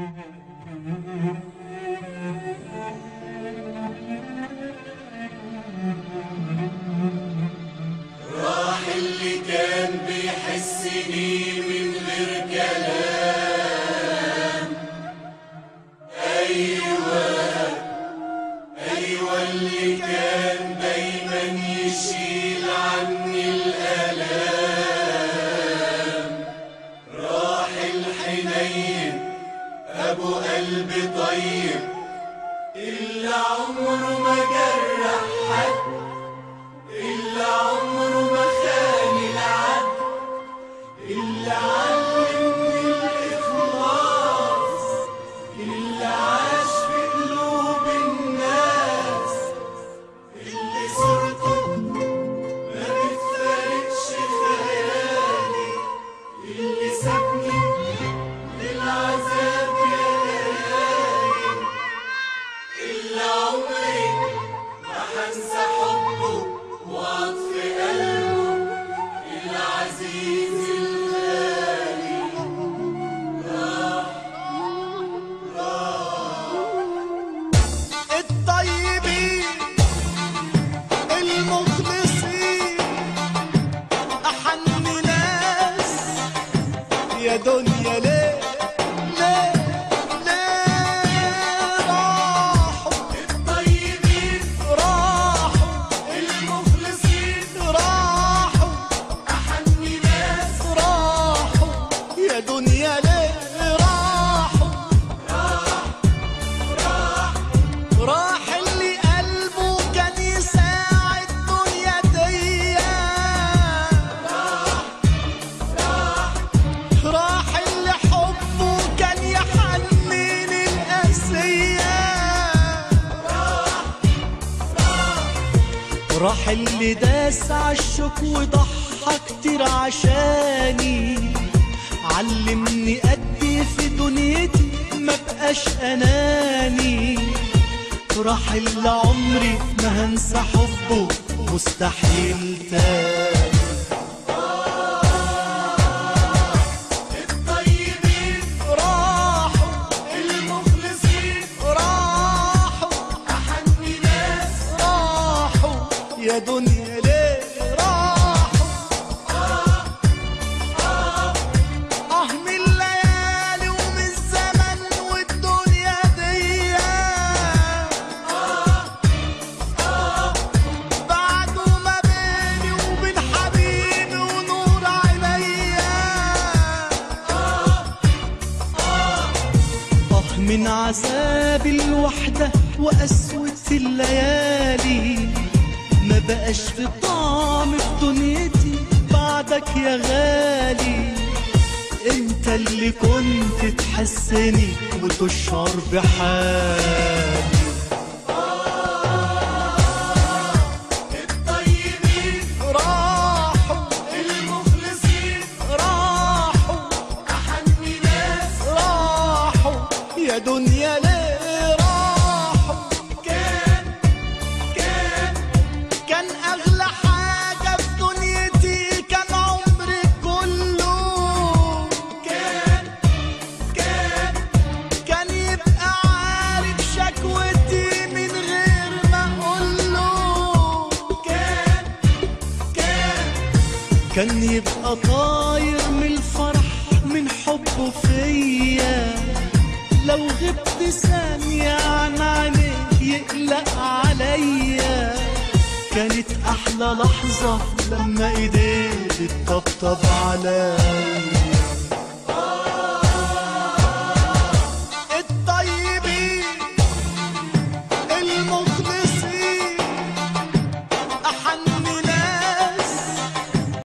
راح اللي كان بيحسني من غير كلام. أيوة اللي كان دايما يشيل عني الآلام. راح الحنين أبو قلب طيب إلا عمره ما جرح حد، إلا عمره ما خان العد، إلا علمني الإخلاص، إلا عاش في قلوب الناس، اللي صورته ما بتفارقش خيالي، اللي سابني للعذاب يا ليالي، إلا عمري ما هنسى حبه وعطف قلبه العزيز الغالي. الطيبين المخلصين أحن ناس يا دنيا. ليه راحوا الطيبين راحوا المخلصين راحوا أحن ناس راحوا يا دنيا. ليه راحوا راح اللي قلبه كان يساعد الدنيا دي. راح اللي حبه كان يحنن القاسية. راح اللي داس عالشوك وضحى كتير عشاني. علمني أدي في دنيتي ما بقاش أناني. راح اللي عمري ما هنسى حبه مستحيل تاني. الطيبين راحوا المخلصين راحوا أحن ناس راحوا يا دنيا. ليه راحوا من الليالي ومن الزمن والدنيا دي. بعدوا ما بيني وبين حبيبي ونور عينيا. من عذاب الوحدة وقسوة الليالي. ما بقاش في طعم في دنيتي بعدك يا غالي. انت اللي كنت تحسني وتشعر بحالي. الطيبين راحوا المخلصين راحوا أحن ناس راحوا يا دنيا. ليه راحوا كان أغلى حاجة في دنيتي كان عمري كله. كان يبقى عارف شكوتي من غير ما أقوله. كان يبقى طاير من الفرح من حبه فيا. لو غبت ثانية عن عينيه يقلق عليا. كانت أحلى لحظة لما إيديه تطبطب عليا.